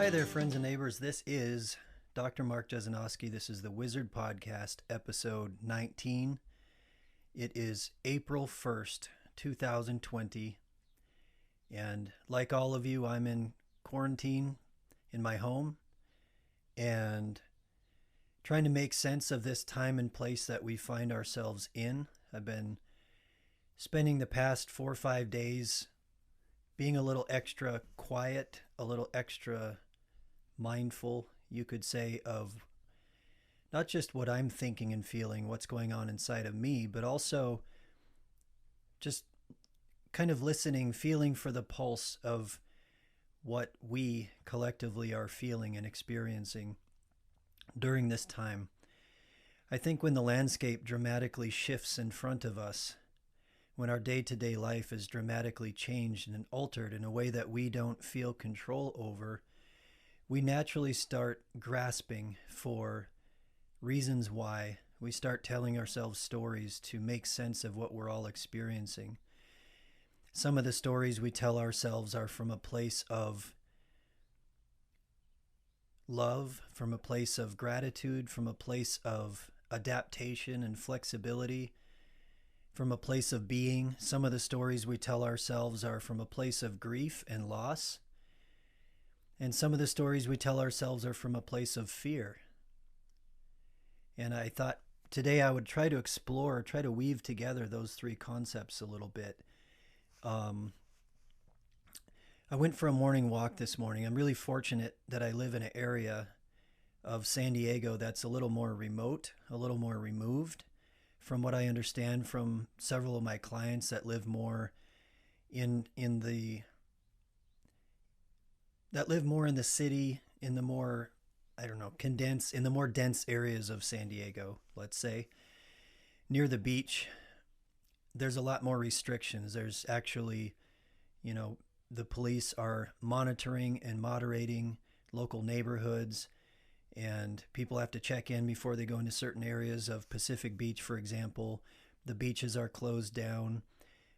Hi there, friends and neighbors. This is Dr. Mark Jesinoski. This is the Wizard Podcast, episode 19. It is April 1st, 2020. And like all of you, I'm in quarantine in my home and trying to make sense of this time and place that we find ourselves in. I've been spending the past 4 or 5 days being a little extra quiet, a little extra mindful, you could say, of not just what I'm thinking and feeling, what's going on inside of me, but also just kind of listening, feeling for the pulse of what we collectively are feeling and experiencing during this time. I think when the landscape dramatically shifts in front of us, when our day-to-day life is dramatically changed and altered in a way that we don't feel control over, we naturally start grasping for reasons why. We start telling ourselves stories to make sense of what we're all experiencing. Some of the stories we tell ourselves are from a place of love, from a place of gratitude, from a place of adaptation and flexibility, from a place of being. Some of the stories we tell ourselves are from a place of grief and loss. And some of the stories we tell ourselves are from a place of fear. And I thought today I would try to explore, try to weave together those three concepts a little bit. I went for a morning walk this morning. I'm really fortunate that I live in an area of San Diego that's a little more remote, a little more removed from what I understand from several of my clients that live more in the city, in the more, condensed, in the more dense areas of San Diego, let's say. Near the beach, there's a lot more restrictions. There's actually, the police are monitoring and moderating local neighborhoods, and people have to check in before they go into certain areas of Pacific Beach, for example. The beaches are closed down.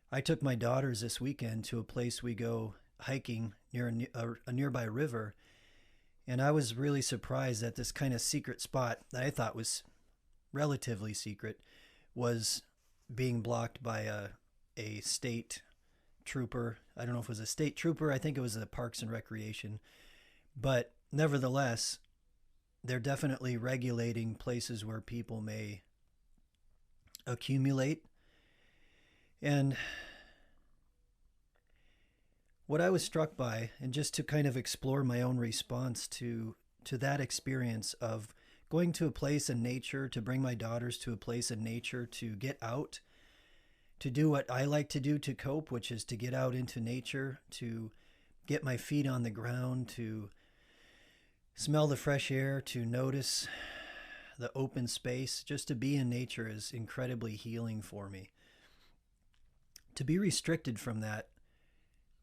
I took my daughters this weekend to a place we go hiking near a nearby river, and I was really surprised that this kind of secret spot that I thought was relatively secret was being blocked by a state trooper. I don't know if it was a state trooper. I think it was the Parks and Recreation. But nevertheless, they're definitely regulating places where people may accumulate. And what I was struck by, and just to kind of explore my own response to that experience of going to a place in nature, to bring my daughters to a place in nature, to get out, to do what I like to do to cope, which is to get out into nature, to get my feet on the ground, to smell the fresh air, to notice the open space. Just to be in nature is incredibly healing for me. To be restricted from that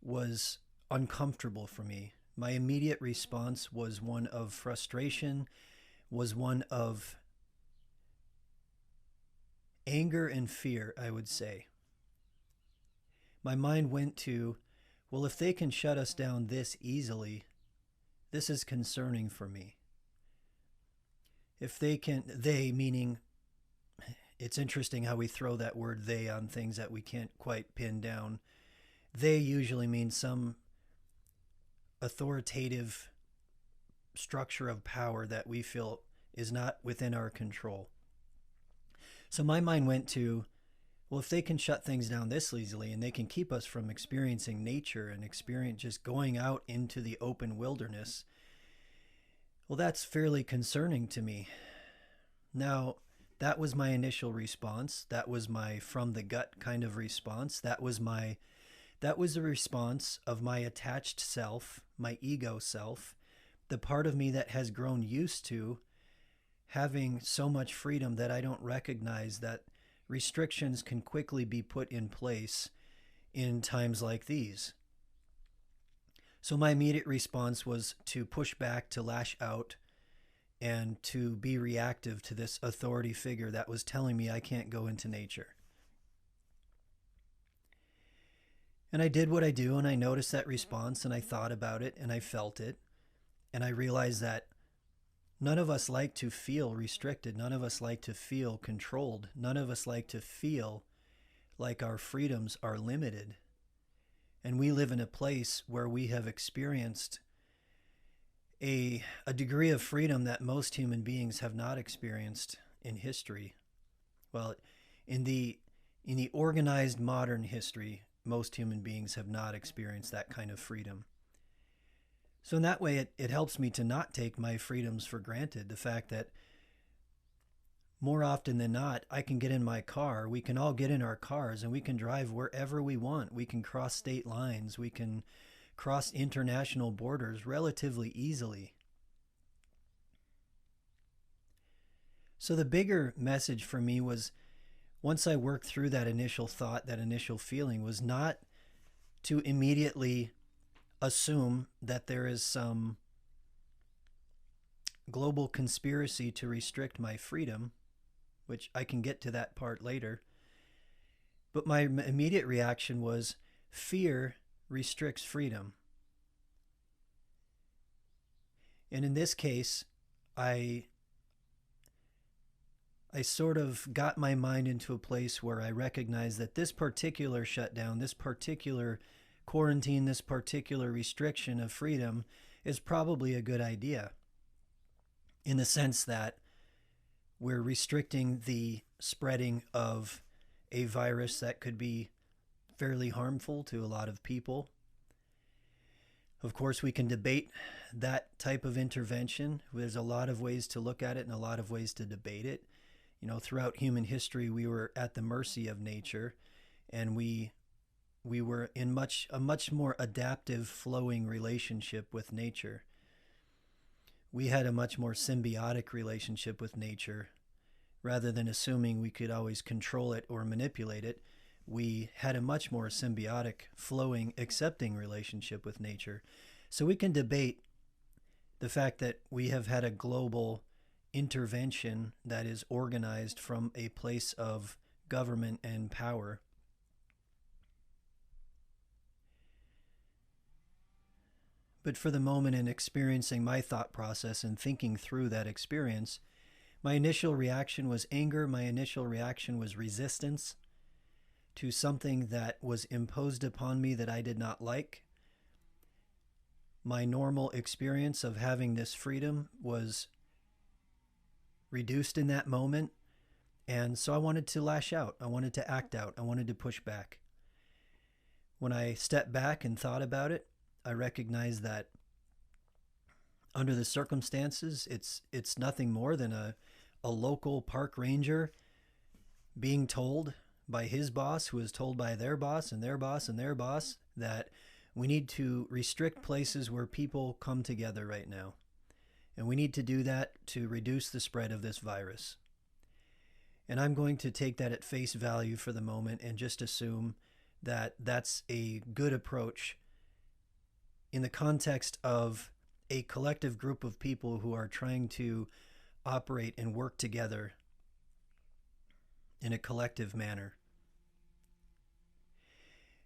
was uncomfortable for me. My immediate response was one of frustration, was one of anger and fear, I would say. My mind went to, well, if they can shut us down this easily, this is concerning for me. If they can, they meaning, it's interesting how we throw that word they on things that we can't quite pin down. They usually mean some authoritative structure of power that we feel is not within our control. So my mind went to, well, if they can shut things down this easily and they can keep us from experiencing nature and experience just going out into the open wilderness, well, that's fairly concerning to me. Now, that was my initial response. That was my from the gut kind of response. That was the response of my attached self, my ego self, the part of me that has grown used to having so much freedom that I don't recognize that restrictions can quickly be put in place in times like these. So my immediate response was to push back, to lash out, and to be reactive to this authority figure that was telling me I can't go into nature. And I did what I do, and I noticed that response, and I thought about it, and I felt it. And I realized that none of us like to feel restricted. None of us like to feel controlled. None of us like to feel like our freedoms are limited. And we live in a place where we have experienced a degree of freedom that most human beings have not experienced in history. Well, in the organized modern history, most human beings have not experienced that kind of freedom. So in that way, it helps me to not take my freedoms for granted. The fact that more often than not, I can get in my car, we can all get in our cars, and we can drive wherever we want. We can cross state lines. We can cross international borders relatively easily. So the bigger message for me was, once I worked through that initial thought, that initial feeling, was not to immediately assume that there is some global conspiracy to restrict my freedom, which I can get to that part later. But my immediate reaction was, fear restricts freedom. And in this case, I sort of got my mind into a place where I recognized that this particular shutdown, this particular quarantine, this particular restriction of freedom is probably a good idea, in the sense that we're restricting the spreading of a virus that could be fairly harmful to a lot of people. Of course, we can debate that type of intervention. There's a lot of ways to look at it and a lot of ways to debate it. You know, throughout human history, we were at the mercy of nature, and we were in a much more adaptive, flowing relationship with nature. We had a much more symbiotic relationship with nature. Rather than assuming we could always control it or manipulate it, we had a much more symbiotic, flowing, accepting relationship with nature. So we can debate the fact that we have had a global intervention that is organized from a place of government and power. But for the moment, in experiencing my thought process and thinking through that experience, my initial reaction was anger. My initial reaction was resistance to something that was imposed upon me that I did not like. My normal experience of having this freedom was reduced in that moment. And so I wanted to lash out. I wanted to act out. I wanted to push back. When I stepped back and thought about it, I recognized that under the circumstances, it's nothing more than a local park ranger being told by his boss, who is told by their boss and their boss and their boss, that we need to restrict places where people come together right now. And we need to do that to reduce the spread of this virus. And I'm going to take that at face value for the moment and just assume that that's a good approach in the context of a collective group of people who are trying to operate and work together in a collective manner.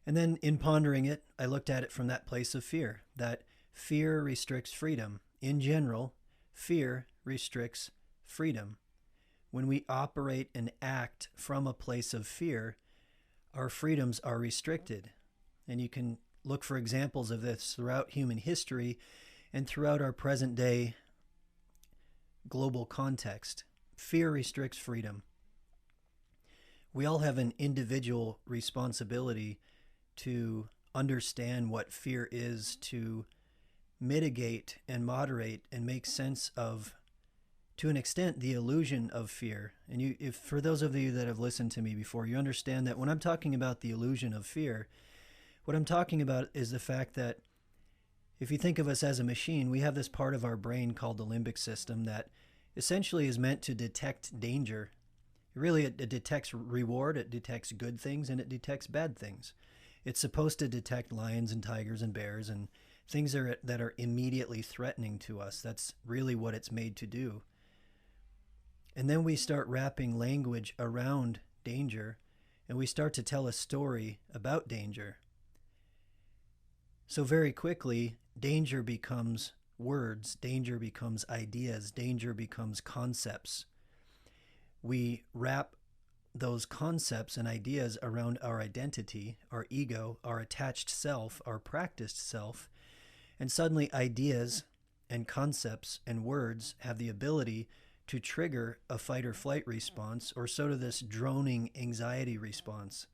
And then in pondering it, I looked at it from that place of fear, that fear restricts freedom. In general, fear restricts freedom. When we operate and act from a place of fear, our freedoms are restricted. And you can look for examples of this throughout human history and throughout our present day global context. Fear restricts freedom. We all have an individual responsibility to understand what fear is, to mitigate and moderate and make sense of, to an extent, the illusion of fear. And if for those of you that have listened to me before, you understand that when I'm talking about the illusion of fear, what I'm talking about is the fact that if you think of us as a machine, we have this part of our brain called the limbic system that essentially is meant to detect danger. Really, it detects reward, it detects good things, and it detects bad things. It's supposed to detect lions and tigers and bears and things that are immediately threatening to us. That's really what it's made to do. And then we start wrapping language around danger, and we start to tell a story about danger. So very quickly, danger becomes words, danger becomes ideas, danger becomes concepts. We wrap those concepts and ideas around our identity, our ego, our attached self, our practiced self, and suddenly ideas and concepts and words have the ability to trigger a fight or flight response, or sort of this droning anxiety response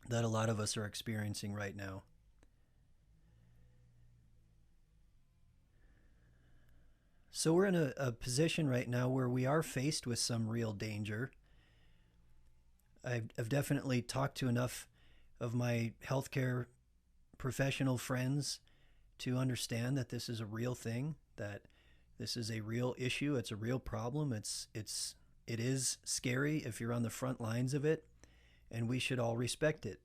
that a lot of us are experiencing right now. So we're in a position right now where we are faced with some real danger. I've definitely talked to enough of my healthcare professional friends to understand that this is a real thing, that this is a real issue, it's a real problem. It is scary if you're on the front lines of it, and we should all respect it.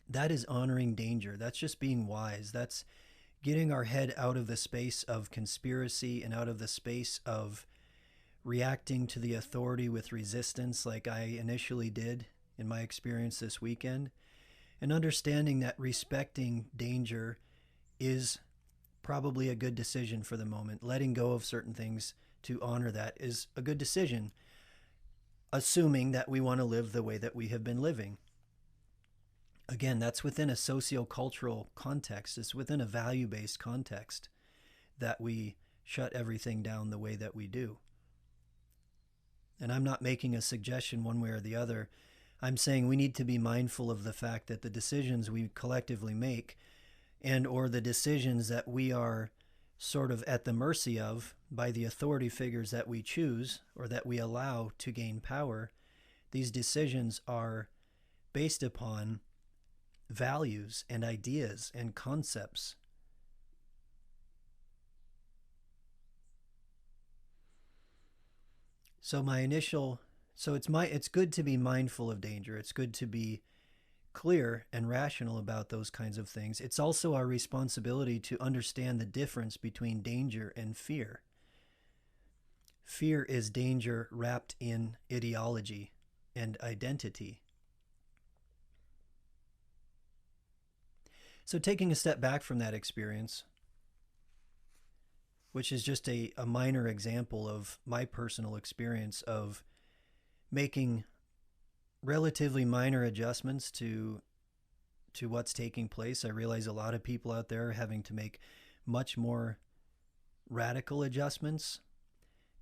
That is honoring danger. That's just being wise. That's getting our head out of the space of conspiracy and out of the space of reacting to the authority with resistance like I initially did in my experience this weekend, and understanding that respecting danger is probably a good decision for the moment. Letting go of certain things to honor that is a good decision, assuming that we want to live the way that we have been living. Again, that's within a socio-cultural context. It's within a value-based context that we shut everything down the way that we do. And I'm not making a suggestion one way or the other. I'm saying we need to be mindful of the fact that the decisions we collectively make, and or the decisions that we are sort of at the mercy of by the authority figures that we choose or that we allow to gain power, these decisions are based upon values and ideas and concepts. So it's good to be mindful of danger. It's good to be clear and rational about those kinds of things. It's also our responsibility to understand the difference between danger and fear. Fear is danger wrapped in ideology and identity. So taking a step back from that experience, which is just a minor example of my personal experience of making relatively minor adjustments to what's taking place. I realize a lot of people out there are having to make much more radical adjustments.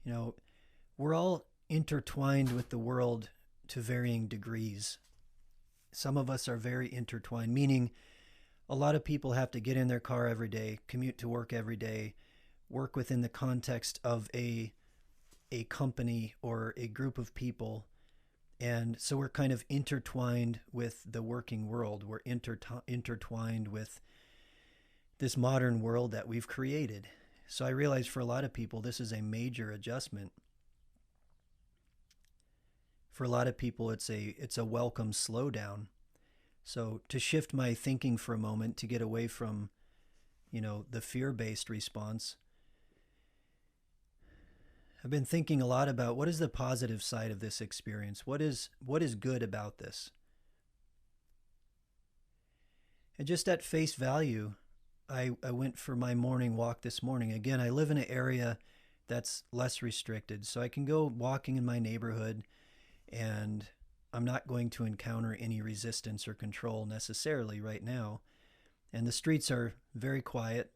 You know, we're all intertwined with the world to varying degrees. Some of us are very intertwined, meaning a lot of people have to get in their car every day, commute to work every day, work within the context of a company or a group of people. And so we're kind of intertwined with the working world. We're intertwined with this modern world that we've created. So I realize for a lot of people, this is a major adjustment. For a lot of people, it's a welcome slowdown. So to shift my thinking for a moment, to get away from, the fear-based response, I've been thinking a lot about what is the positive side of this experience? What is good about this? And just at face value, I went for my morning walk this morning. Again, I live in an area that's less restricted, so I can go walking in my neighborhood and I'm not going to encounter any resistance or control necessarily right now. And the streets are very quiet.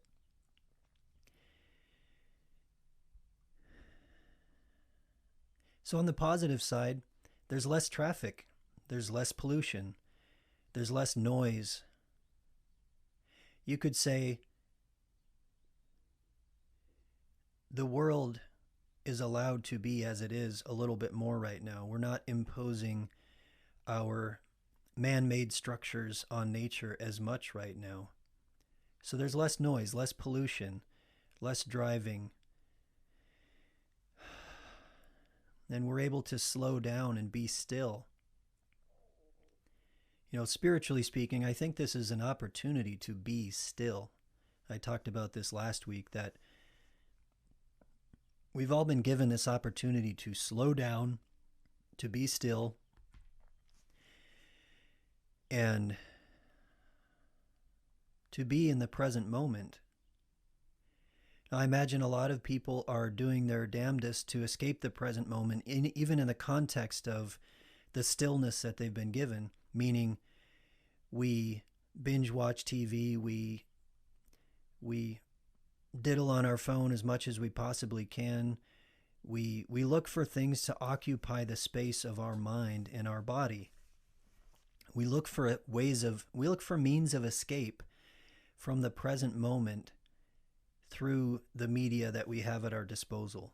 So on the positive side, there's less traffic, there's less pollution, there's less noise. You could say the world is allowed to be as it is a little bit more right now. We're not imposing our man-made structures on nature as much right now. So there's less noise, less pollution, less driving. And we're able to slow down and be still. Spiritually speaking, I think this is an opportunity to be still. I talked about this last week, that we've all been given this opportunity to slow down, to be still, and to be in the present moment. Now, I imagine a lot of people are doing their damnedest to escape the present moment, even in the context of the stillness that they've been given, meaning we binge watch TV, we diddle on our phone as much as we possibly can. We look for things to occupy the space of our mind and our body. We look for means of escape from the present moment through the media that we have at our disposal.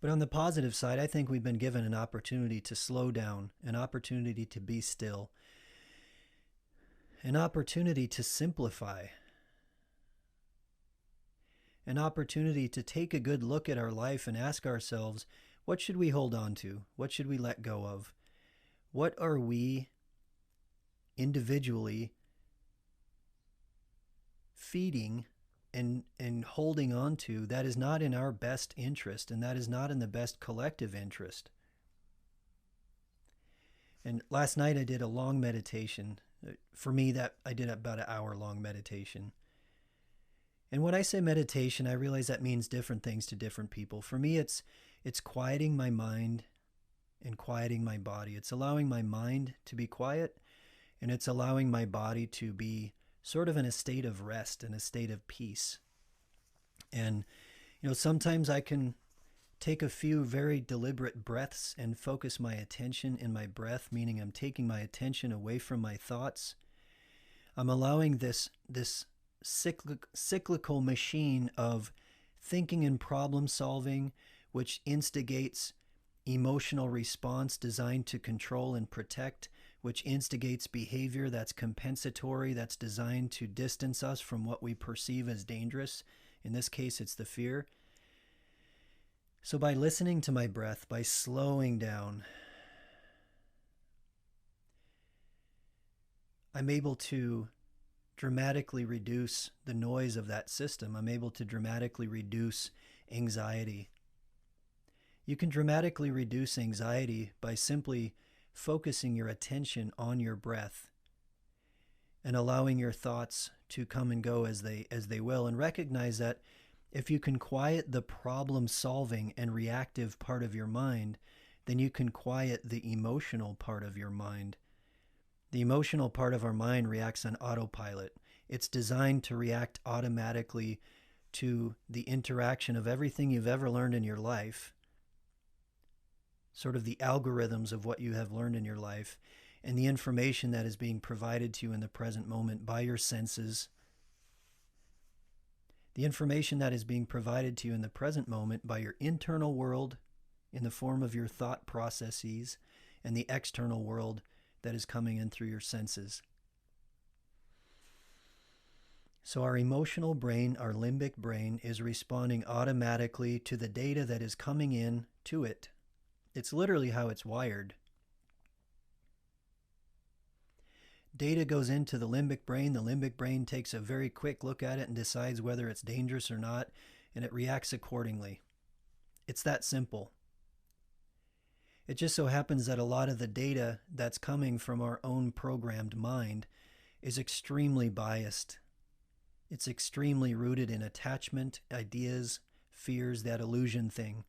But on the positive side, I think we've been given an opportunity to slow down, an opportunity to be still, an opportunity to simplify, an opportunity to take a good look at our life and ask ourselves, what should we hold on to? What should we let go of? What are we individually feeding and holding on to that is not in our best interest and that is not in the best collective interest? And last night I did a long meditation. For me, that I did about an hour-long meditation. And when I say meditation, I realize that means different things to different people. For me, it's quieting my mind and quieting my body. It's allowing my mind to be quiet, and it's allowing my body to be sort of in a state of rest, in a state of peace. And, sometimes I can take a few very deliberate breaths and focus my attention in my breath, meaning I'm taking my attention away from my thoughts. I'm allowing this cyclical machine of thinking and problem solving, which instigates emotional response designed to control and protect, which instigates behavior that's compensatory, that's designed to distance us from what we perceive as dangerous. In this case, it's the fear. So by listening to my breath, by slowing down, I'm able to dramatically reduce the noise of that system. I'm able to dramatically reduce anxiety. You can dramatically reduce anxiety by simply focusing your attention on your breath and allowing your thoughts to come and go as they will, and recognize that if you can quiet the problem-solving and reactive part of your mind, then you can quiet the emotional part of your mind. The emotional part of our mind reacts on autopilot. It's designed to react automatically to the interaction of everything you've ever learned in your life, sort of the algorithms of what you have learned in your life, and the information that is being provided to you in the present moment by your senses. The information that is being provided to you in the present moment by your internal world in the form of your thought processes and the external world that is coming in through your senses. So our emotional brain, our limbic brain, is responding automatically to the data that is coming in to it. It's literally how it's wired. Data goes into the limbic brain. The limbic brain takes a very quick look at it and decides whether it's dangerous or not, and it reacts accordingly. It's that simple. It just so happens that a lot of the data that's coming from our own programmed mind is extremely biased. It's extremely rooted in attachment, ideas, fears, that illusion thing.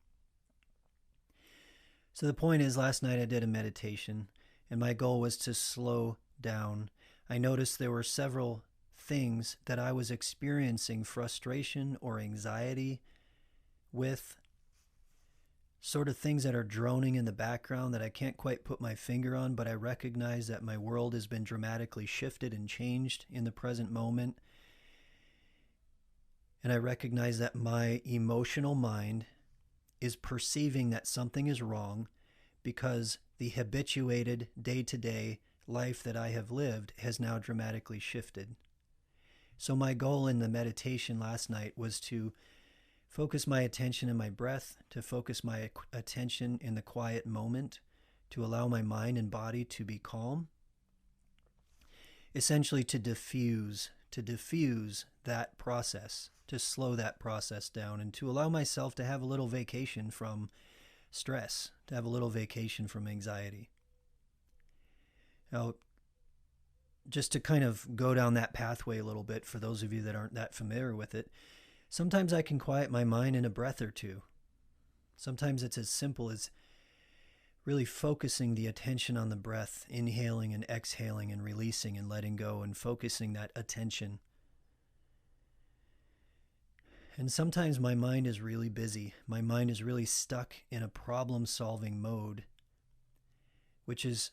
So the point is, last night I did a meditation, and my goal was to slow down. I noticed there were several things that I was experiencing frustration or anxiety with, sort of things that are droning in the background that I can't quite put my finger on, but I recognize that my world has been dramatically shifted and changed in the present moment. And I recognize that my emotional mind is perceiving that something is wrong because the habituated day-to-day life that I have lived has now dramatically shifted. So my goal in the meditation last night was to focus my attention in my breath, to focus my attention in the quiet moment, to allow my mind and body to be calm, essentially to diffuse that process, to slow that process down, and to allow myself to have a little vacation from stress, to have a little vacation from anxiety. Now, just to kind of go down that pathway a little bit for those of you that aren't that familiar with it, sometimes I can quiet my mind in a breath or two. Sometimes it's as simple as really focusing the attention on the breath, inhaling and exhaling and releasing and letting go and focusing that attention. And sometimes my mind is really busy. My mind is really stuck in a problem-solving mode, which is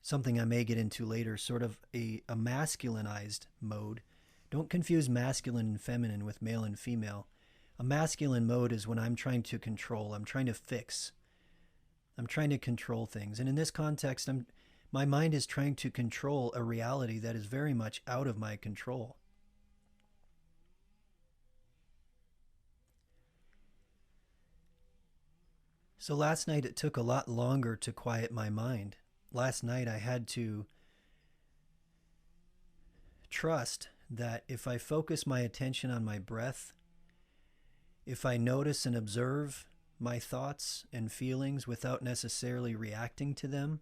something I may get into later, sort of a masculinized mode. Don't confuse masculine and feminine with male and female. A masculine mode is when I'm trying to control, I'm trying to fix, I'm trying to control things. And in this context, my mind is trying to control a reality that is very much out of my control. So last night it took a lot longer to quiet my mind. Last night I had to trust that if I focus my attention on my breath, if I notice and observe my thoughts and feelings without necessarily reacting to them,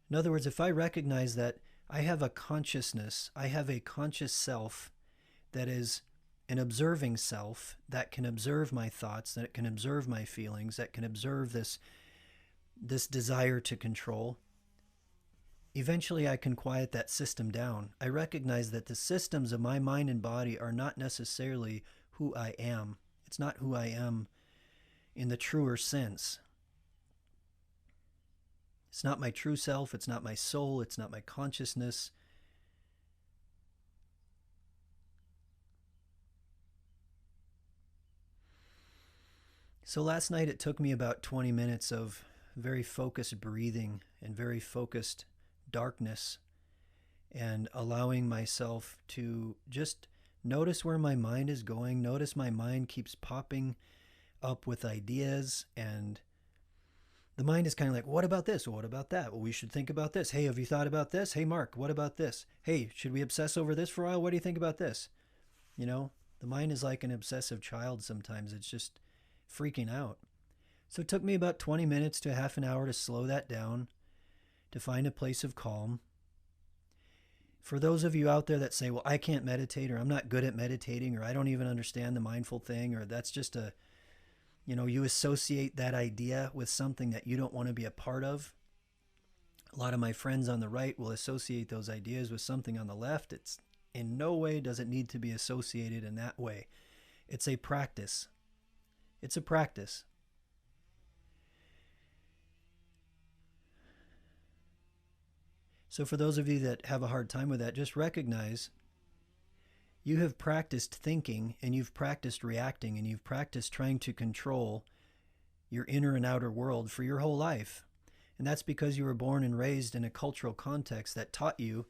in other words, if I recognize that I have a consciousness, I have a conscious self that is an observing self that can observe my thoughts, that can observe my feelings, that can observe this desire to control, eventually I can quiet that system down. I recognize that the systems of my mind and body are not necessarily who I am. It's not who I am in the truer sense. It's not my true self. It's not my soul. It's not my consciousness. So last night it took me about 20 minutes of very focused breathing and very focused darkness and allowing myself to just notice where my mind is going. Notice my mind keeps popping up with ideas, and the mind is kind of like, what about this? What about that? Well, we should think about this. Hey, have you thought about this? Hey, Mark, what about this? Hey, should we obsess over this for a while? What do you think about this? You know, the mind is like an obsessive child sometimes. It's just freaking out. So it took me about 20 minutes to half an hour to slow that down, to find a place of calm. For those of you out there that say, well, I can't meditate, or I'm not good at meditating, or I don't even understand the mindful thing, or that's just you associate that idea with something that you don't want to be a part of. A lot of my friends on the right will associate those ideas with something on the left. It's in no way does it need to be associated in that way. It's a practice. It's a practice. So for those of you that have a hard time with that, just recognize you have practiced thinking, and you've practiced reacting, and you've practiced trying to control your inner and outer world for your whole life. And that's because you were born and raised in a cultural context that taught you,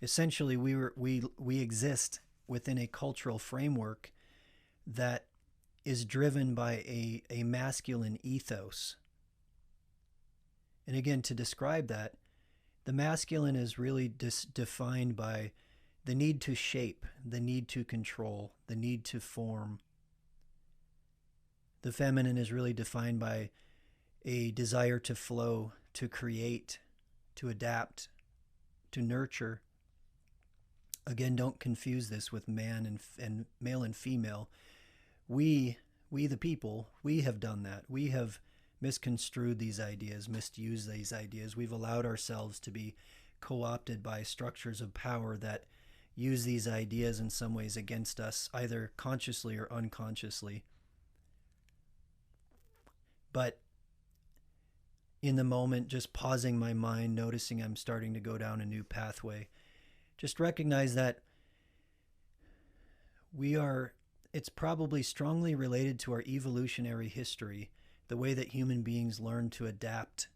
essentially we exist within a cultural framework that is driven by a masculine ethos. And again, to describe that, the masculine is really defined by the need to shape, the need to control, the need to form. The feminine is really defined by a desire to flow, to create, to adapt, to nurture. Again, don't confuse this with man and male and female. We the people, we have done that. We have misconstrued these ideas, misused these ideas. We've allowed ourselves to be co-opted by structures of power that use these ideas in some ways against us, either consciously or unconsciously. But in the moment, just pausing my mind, noticing I'm starting to go down a new pathway, just recognize that it's probably strongly related to our evolutionary history, the way that human beings learn to adapt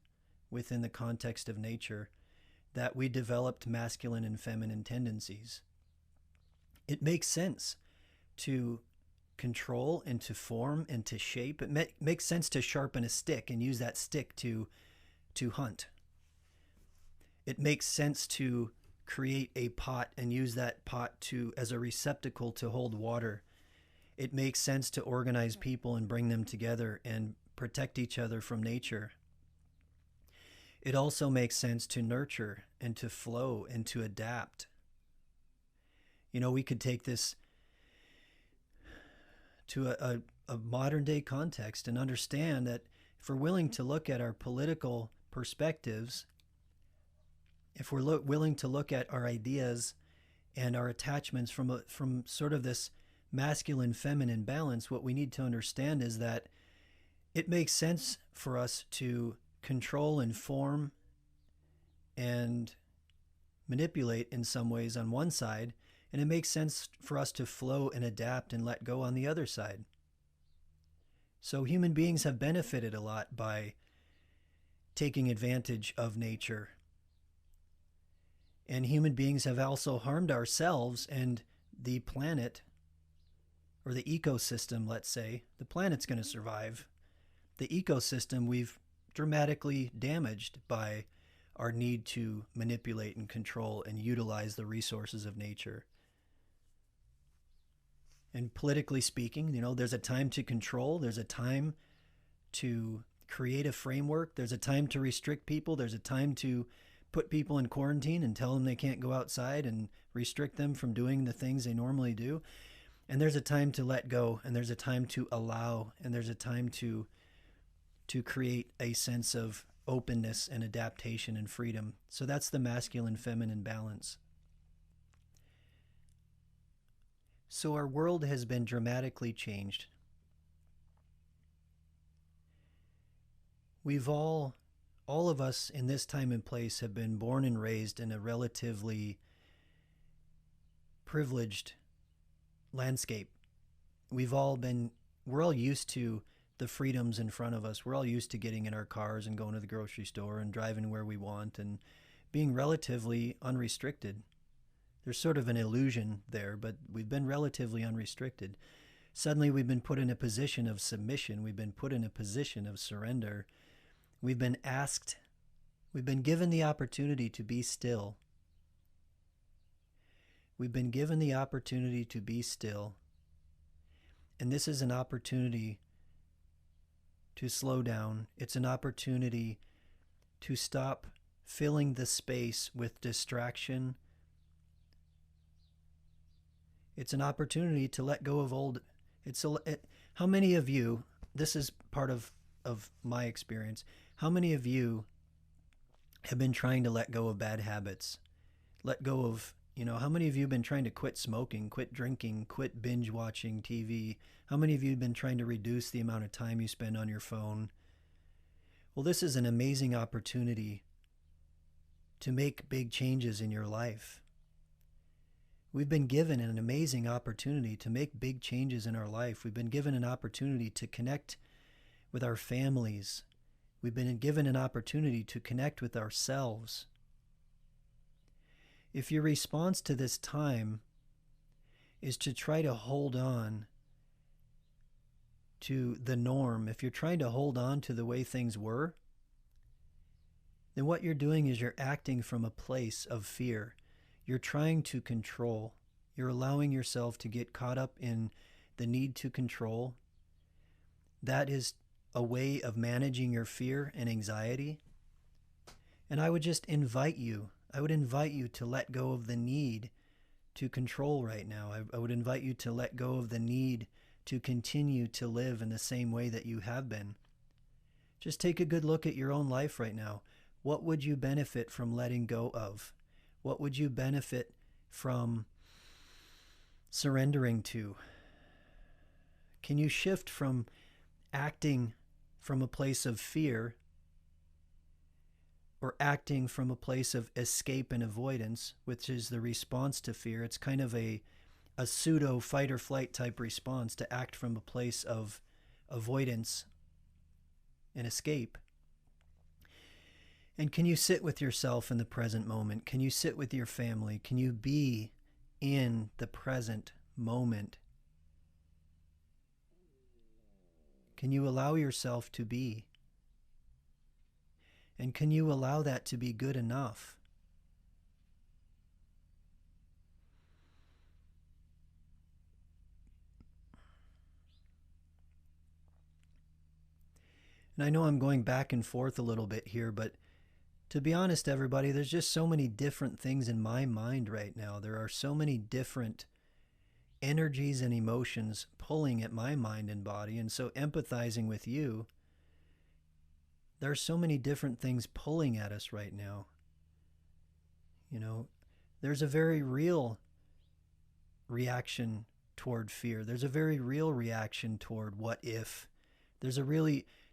within the context of nature, that we developed masculine and feminine tendencies. It makes sense to control and to form and to shape. It makes sense to sharpen a stick and use that stick to hunt. It makes sense to create a pot and use that pot as a receptacle to hold water. It makes sense to organize people and bring them together and protect each other from nature. it also makes sense to nurture and to flow and to adapt. We could take this to a modern day context and understand that if we're willing to look at our political perspectives, if we're willing to look at our ideas and our attachments from sort of this masculine feminine balance, what we need to understand is that it makes sense for us to control and form and manipulate in some ways on one side, and it makes sense for us to flow and adapt and let go on the other side. So human beings have benefited a lot by taking advantage of nature. And human beings have also harmed ourselves and the planet, or the ecosystem, let's say. The planet's going to survive. The ecosystem we've dramatically damaged by our need to manipulate and control and utilize the resources of nature. And politically speaking, there's a time to control, there's a time to create a framework, there's a time to restrict people, there's a time to put people in quarantine and tell them they can't go outside and restrict them from doing the things they normally do. And there's a time to let go, and there's a time to allow, and there's a time to create a sense of openness and adaptation and freedom. So that's the masculine feminine balance. So our world has been dramatically changed. We've all of us in this time and place have been born and raised in a relatively privileged landscape. We're all used to the freedoms in front of us. We're all used to getting in our cars and going to the grocery store and driving where we want and being relatively unrestricted. There's sort of an illusion there, but we've been relatively unrestricted. Suddenly we've been put in a position of submission. We've been put in a position of surrender. We've been given the opportunity to be still. We've been given the opportunity to be still. And this is an opportunity to slow down. It's an opportunity to stop filling the space with distraction. It's an opportunity to let go of old. How many of you, this is part of my experience, how many of you have been trying to let go of bad habits? Let go of, how many of you have been trying to quit smoking, quit drinking, quit binge watching TV? How many of you have been trying to reduce the amount of time you spend on your phone? Well, this is an amazing opportunity to make big changes in your life. We've been given an amazing opportunity to make big changes in our life. We've been given an opportunity to connect with our families. We've been given an opportunity to connect with ourselves. If your response to this time is to try to hold on to the norm, if you're trying to hold on to the way things were, then what you're doing is you're acting from a place of fear. You're trying to control. You're allowing yourself to get caught up in the need to control. That is a way of managing your fear and anxiety. And I would invite you to let go of the need to control right now. I would invite you to let go of the need to continue to live in the same way that you have been. Just take a good look at your own life right now. What would you benefit from letting go of? What would you benefit from surrendering to? Can you shift from acting from a place of fear or acting from a place of escape and avoidance, which is the response to fear? It's kind of a pseudo fight or flight type response to act from a place of avoidance and escape. And can you sit with yourself in the present moment? Can you sit with your family? Can you be in the present moment? Can you allow yourself to be? And can you allow that to be good enough? And I know I'm going back and forth a little bit here, but To be honest, everybody, there's just so many different things in my mind right now. There are so many different energies and emotions pulling at my mind and body. And so empathizing with you, there are so many different things pulling at us right now. You know, there's a very real reaction toward fear. There's a very real reaction toward what if.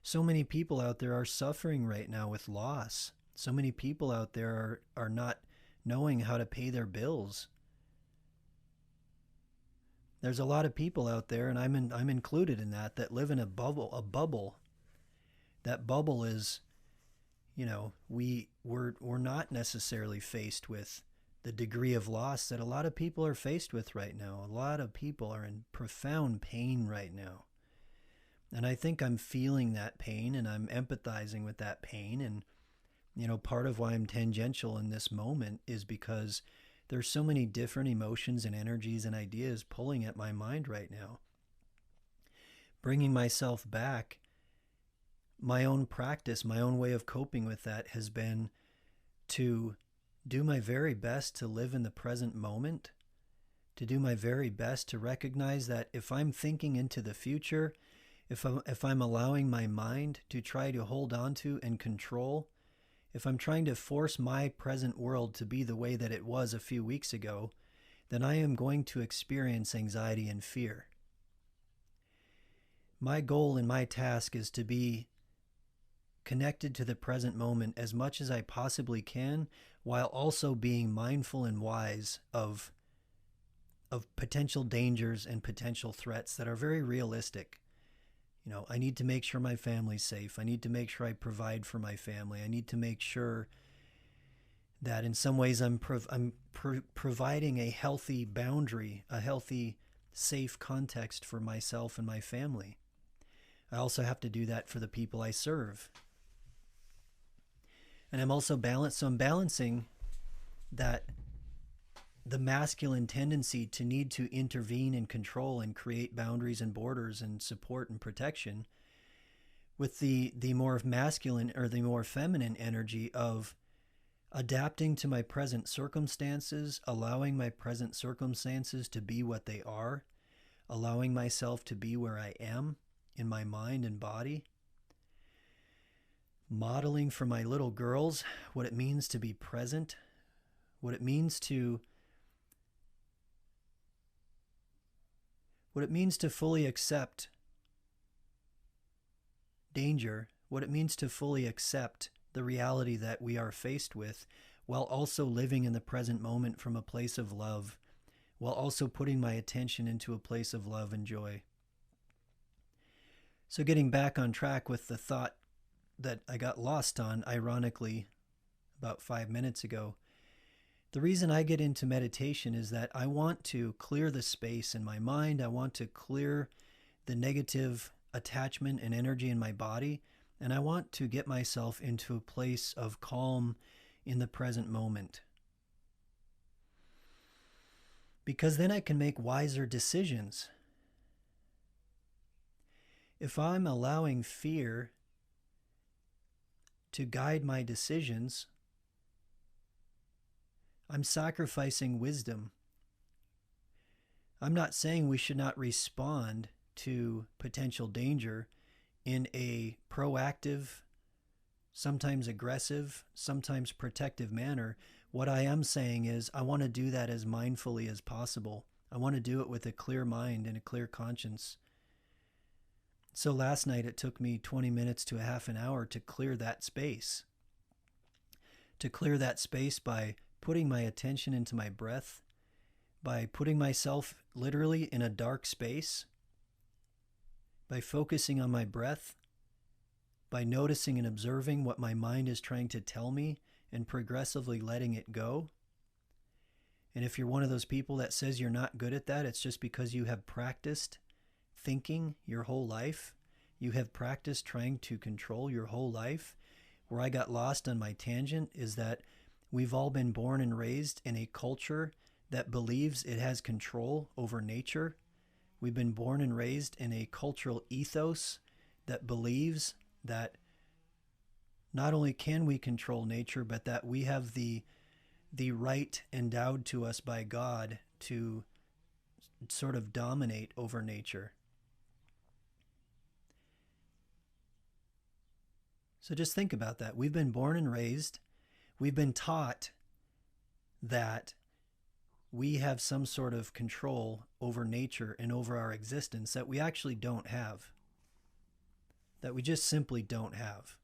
So many people out there are suffering right now with loss. So many people out there are not knowing how to pay their bills. There's a lot of people out there, and I'm included in that live in a bubble. That bubble is, we're not necessarily faced with the degree of loss that a lot of people are faced with right now. A lot of people are in profound pain right now. And I think I'm feeling that pain, and I'm empathizing with that pain. And, part of why I'm tangential in this moment is because there's so many different emotions and energies and ideas pulling at my mind right now. Bringing myself back, my own practice, my own way of coping with that has been to do my very best to live in the present moment, to do my very best to recognize that if I'm thinking into the future, if I'm allowing my mind to try to hold on to and control, if I'm trying to force my present world to be the way that it was a few weeks ago, then I am going to experience anxiety and fear. My goal and my task is to be connected to the present moment as much as I possibly can, while also being mindful and wise of potential dangers and potential threats that are very realistic. I need to make sure my family's safe. I need to make sure I provide for my family. I need to make sure that in some ways I'm providing a healthy boundary, a healthy, safe context for myself and my family. I also have to do that for the people I serve. And I'm also balancing that the masculine tendency to need to intervene and control and create boundaries and borders and support and protection with the more masculine or the more feminine energy of adapting to my present circumstances, allowing my present circumstances to be what they are, allowing myself to be where I am in my mind and body, modeling for my little girls what it means to be present, what it means to fully accept danger, what it means to fully accept the reality that we are faced with, while also living in the present moment from a place of love, while also putting my attention into a place of love and joy. So getting back on track with the thought that I got lost on, ironically, about 5 minutes ago, the reason I get into meditation is that I want to clear the space in my mind. I want to clear the negative attachment and energy in my body. And I want to get myself into a place of calm in the present moment. Because then I can make wiser decisions. If I'm allowing fear to guide my decisions, I'm sacrificing wisdom. I'm not saying we should not respond to potential danger in a proactive, sometimes aggressive, sometimes protective manner. What I am saying is I want to do that as mindfully as possible. I want to do it with a clear mind and a clear conscience. So last night it took me 20 minutes to a half an hour to clear that space. To clear that space by putting my attention into my breath, by putting myself literally in a dark space, by focusing on my breath, by noticing and observing what my mind is trying to tell me and progressively letting it go. And if you're one of those people that says you're not good at that, it's just because you have practiced thinking your whole life. You have practiced trying to control your whole life. Where I got lost on my tangent is that we've all been born and raised in a culture that believes it has control over nature. We've been born and raised in a cultural ethos that believes that not only can we control nature, but that we have the right endowed to us by God to sort of dominate over nature. So just think about that. We've been born and raised. We've been taught that we have some sort of control over nature and over our existence that we actually don't have, that we just simply don't have.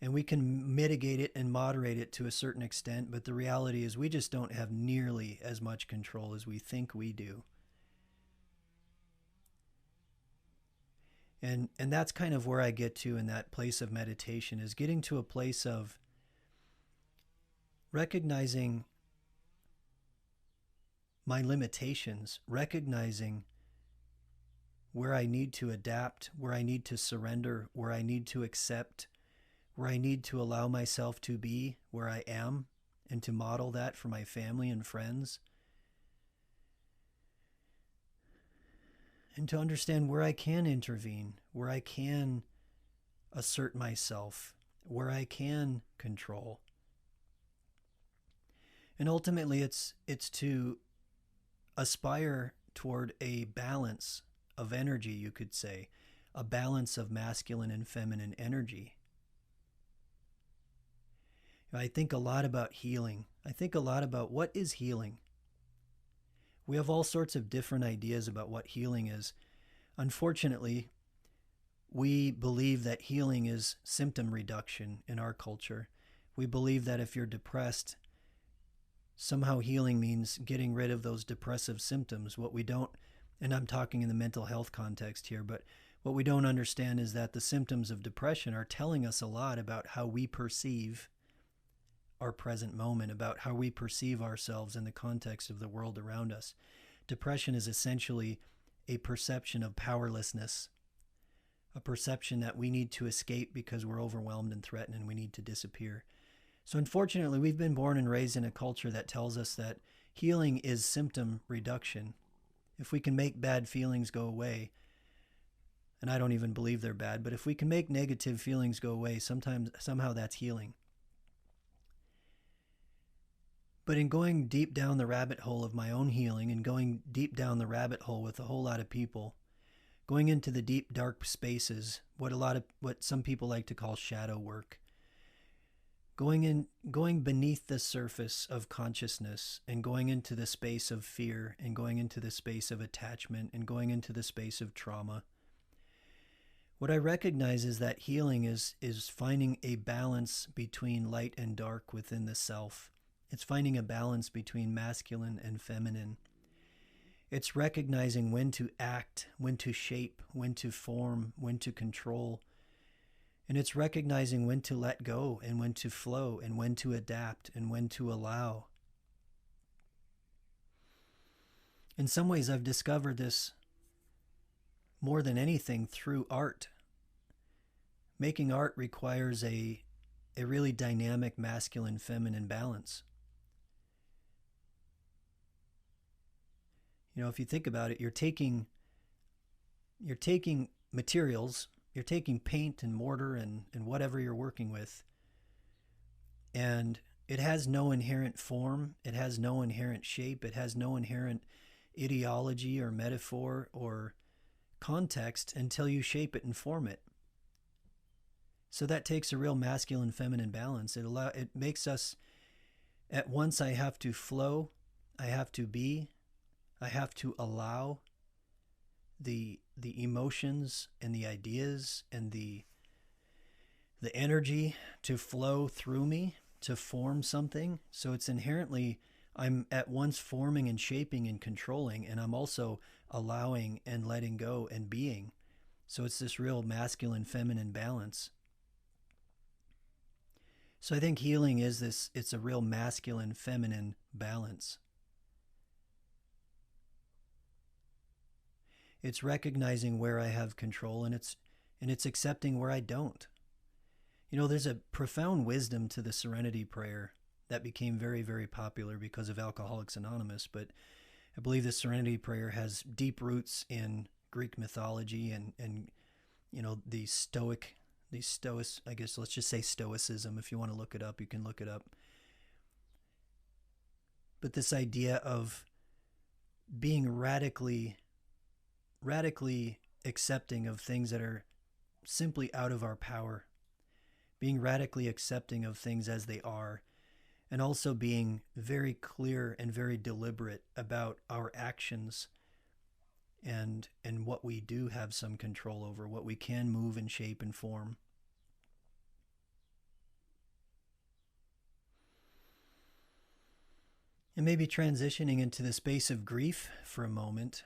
And we can mitigate it and moderate it to a certain extent, but the reality is we just don't have nearly as much control as we think we do. And that's kind of where I get to in that place of meditation, is getting to a place of recognizing my limitations, recognizing where I need to adapt, where I need to surrender, where I need to accept, where I need to allow myself to be where I am, and to model that for my family and friends. And to understand where I can intervene, where I can assert myself, where I can control. And ultimately, it's to aspire toward a balance of energy, you could say, a balance of masculine and feminine energy. I think a lot about healing. I think a lot about what is healing. We have all sorts of different ideas about what healing is. Unfortunately, we believe that healing is symptom reduction in our culture. We believe that if you're depressed, somehow healing means getting rid of those depressive symptoms. What we don't, and I'm talking in the mental health context here, but what we don't understand is that the symptoms of depression are telling us a lot about how we perceive our present moment, about how we perceive ourselves in the context of the world around us. Depression is essentially a perception of powerlessness, a perception that we need to escape because we're overwhelmed and threatened and we need to disappear. So unfortunately, we've been born and raised in a culture that tells us that healing is symptom reduction. If we can make bad feelings go away, and I don't even believe they're bad, but if we can make negative feelings go away, somehow that's healing. But in going deep down the rabbit hole of my own healing, and going deep down the rabbit hole with a whole lot of people, going into the deep dark spaces, what some people like to call shadow work, going beneath the surface of consciousness, and going into the space of fear, and going into the space of attachment, and going into the space of trauma. What I recognize is that healing is finding a balance between light and dark within the self. It's finding a balance between masculine and feminine. It's recognizing when to act, when to shape, when to form, when to control. And it's recognizing when to let go and when to flow and when to adapt and when to allow. In some ways, I've discovered this more than anything through art. Making art requires a really dynamic masculine-feminine balance. You know, if you think about it, you're taking materials, you're taking paint and mortar and whatever you're working with, and it has no inherent form, it has no inherent shape, it has no inherent ideology or metaphor or context until you shape it and form it. So that takes a real masculine-feminine balance. It makes us, at once I have to flow, I have to be, I have to allow the emotions and the ideas and the energy to flow through me to form something. So it's inherently, I'm at once forming and shaping and controlling, and I'm also allowing and letting go and being. So it's this real masculine-feminine balance. So I think healing is this, it's a real masculine-feminine balance. It's recognizing where I have control, and it's accepting where I don't. You know, there's a profound wisdom to the Serenity Prayer that became very, very popular because of Alcoholics Anonymous, but I believe the Serenity Prayer has deep roots in Greek mythology and these stoics, I guess let's just say stoicism. If you want to look it up, you can look it up. But this idea of being radically accepting of things that are simply out of our power, being radically accepting of things as they are, and also being very clear and very deliberate about our actions and what we do have some control over, what we can move and shape and form. And maybe transitioning into the space of grief for a moment.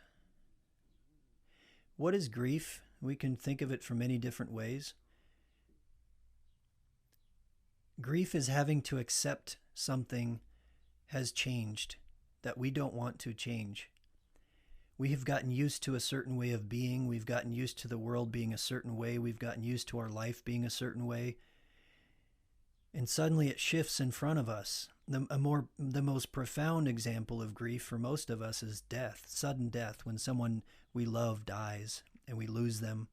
What is grief? We can think of it from many different ways. Grief is having to accept something has changed that we don't want to change. We have gotten used to a certain way of being. We've gotten used to the world being a certain way. We've gotten used to our life being a certain way. And suddenly it shifts in front of us. The most profound example of grief for most of us is death, sudden death, when someone we love dies and we lose them.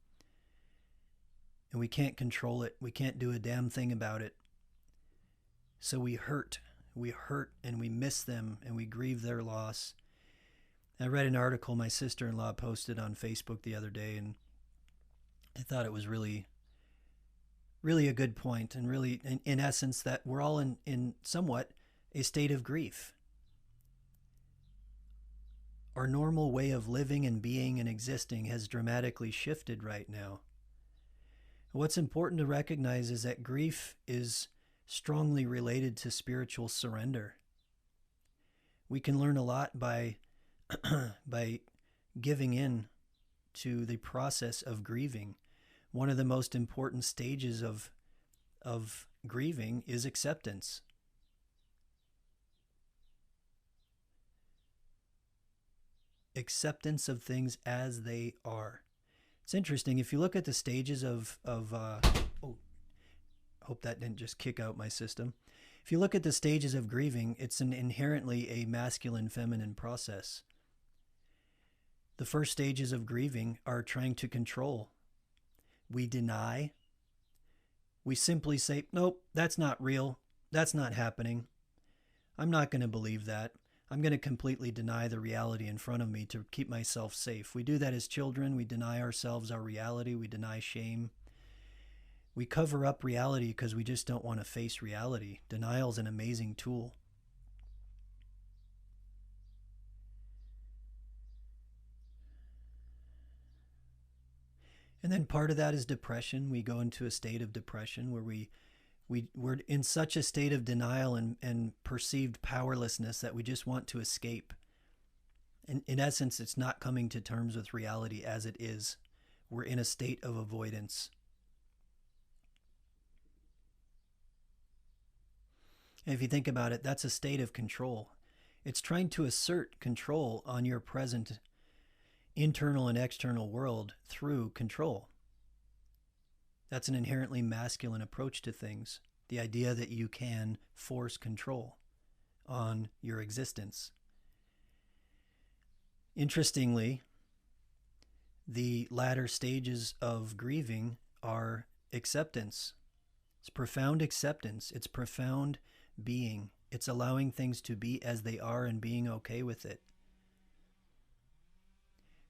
And we can't control it. We can't do a damn thing about it. So we hurt and we miss them and we grieve their loss. I read an article my sister-in-law posted on Facebook the other day, and I thought it was really a good point, and really in essence that we're all in somewhat a state of grief. Our normal way of living and being and existing has dramatically shifted right now. What's important to recognize is that grief is strongly related to spiritual surrender. We can learn a lot by giving in to the process of grieving. One of the most important stages of grieving is acceptance. Acceptance of things as they are. It's interesting, if you look at the stages hope that didn't just kick out my system. If you look at the stages of grieving, it's inherently a masculine-feminine process. The first stages of grieving are trying to control. We deny. We simply say, nope, that's not real. That's not happening. I'm not going to believe that. I'm going to completely deny the reality in front of me to keep myself safe. We do that as children. We deny ourselves our reality. We deny shame. We cover up reality because we just don't want to face reality. Denial is an amazing tool. And then part of that is depression. We go into a state of depression where we're in such a state of denial and perceived powerlessness that we just want to escape. And in essence, it's not coming to terms with reality as it is. We're in a state of avoidance. And if you think about it, that's a state of control. It's trying to assert control on your present internal and external world through control. That's an inherently masculine approach to things. The idea that you can force control on your existence. Interestingly, the latter stages of grieving are acceptance. It's profound acceptance. It's profound being. It's allowing things to be as they are and being okay with it.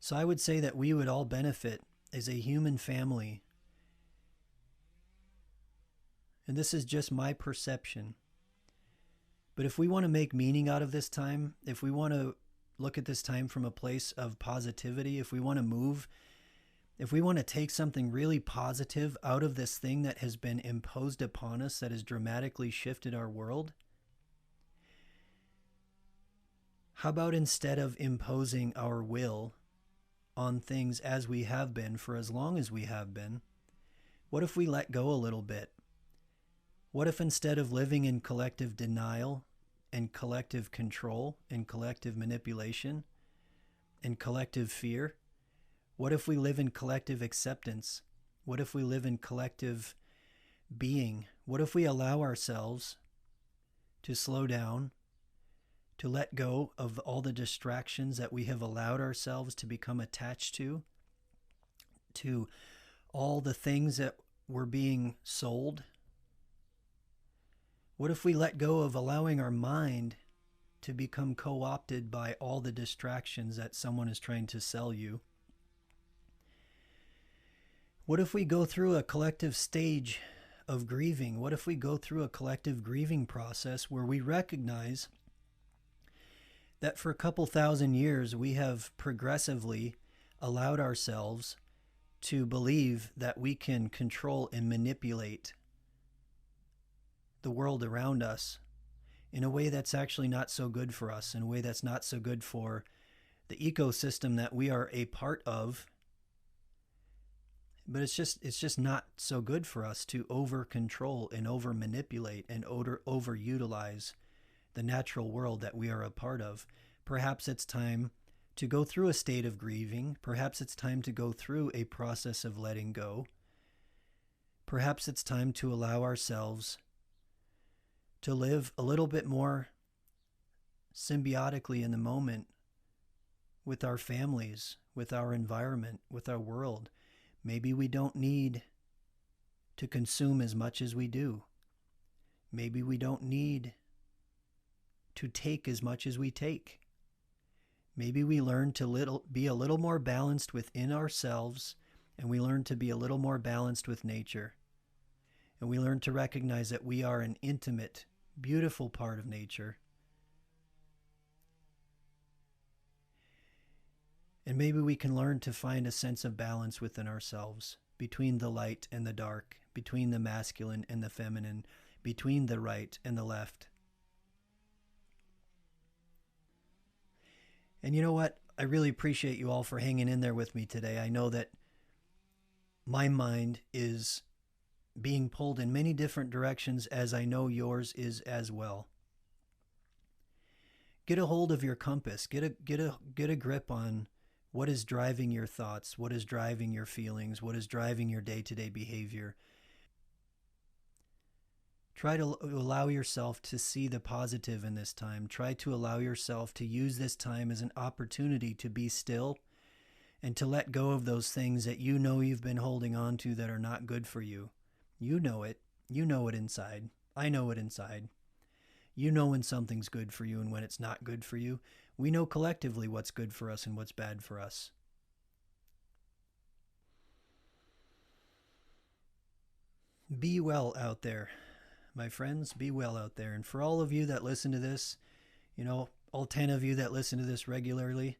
So I would say that we would all benefit as a human family. And this is just my perception. But if we want to make meaning out of this time, if we want to look at this time from a place of positivity, if we want to move, if we want to take something really positive out of this thing that has been imposed upon us, that has dramatically shifted our world, how about instead of imposing our will on things as we have been for as long as we have been, what if we let go a little bit? What if instead of living in collective denial and collective control and collective manipulation and collective fear, what if we live in collective acceptance? What if we live in collective being? What if we allow ourselves to slow down, to let go of all the distractions that we have allowed ourselves to become attached to all the things that were being sold? What if we let go of allowing our mind to become co-opted by all the distractions that someone is trying to sell you? What if we go through a collective stage of grieving? What if we go through a collective grieving process where we recognize that for a couple thousand years we have progressively allowed ourselves to believe that we can control and manipulate the world around us in a way that's actually not so good for us, in a way that's not so good for the ecosystem that we are a part of. But it's just not so good for us to over control and over manipulate and overutilize the natural world that we are a part of. Perhaps it's time to go through a state of grieving. Perhaps it's time to go through a process of letting go. Perhaps it's time to allow ourselves to live a little bit more symbiotically in the moment with our families, with our environment, with our world. Maybe we don't need to consume as much as we do. Maybe we don't need to take as much as we take. Maybe we learn to be a little more balanced within ourselves, and we learn to be a little more balanced with nature. And we learn to recognize that we are an intimate, beautiful part of nature. And maybe we can learn to find a sense of balance within ourselves, between the light and the dark, between the masculine and the feminine, between the right and the left. And you know what? I really appreciate you all for hanging in there with me today. I know that my mind is being pulled in many different directions, as I know yours is as well. Get a hold of your compass. Get a grip on what is driving your thoughts, what is driving your feelings, what is driving your day-to-day behavior. Try to allow yourself to see the positive in this time. Try to allow yourself to use this time as an opportunity to be still and to let go of those things that you know you've been holding on to that are not good for you. You know it. You know it inside. I know it inside. You know when something's good for you and when it's not good for you. We know collectively what's good for us and what's bad for us. Be well out there, my friends. Be well out there. And for all of you that listen to this, all 10 of you that listen to this regularly,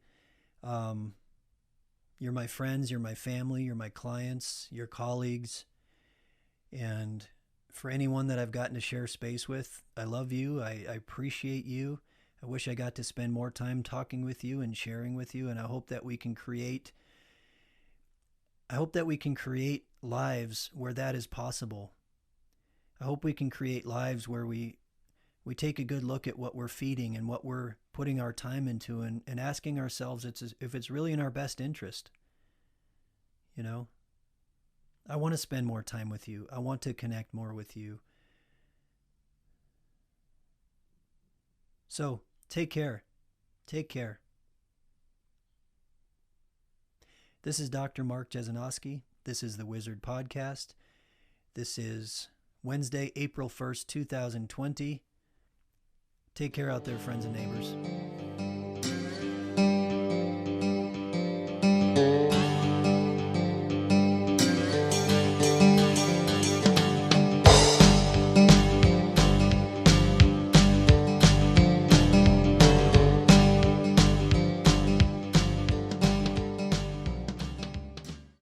you're my friends, you're my family, you're my clients, your colleagues. And for anyone that I've gotten to share space with, I love you. I appreciate you. I wish I got to spend more time talking with you and sharing with you. And I hope that we can create lives where that is possible. I hope we can create lives where we take a good look at what we're feeding and what we're putting our time into, and asking ourselves if it's really in our best interest. I want to spend more time with you. I want to connect more with you. So take care. Take care. This is Dr. Mark Jesinoski. This is the Wizard Podcast. This is Wednesday, April 1st, 2020. Take care out there, friends and neighbors.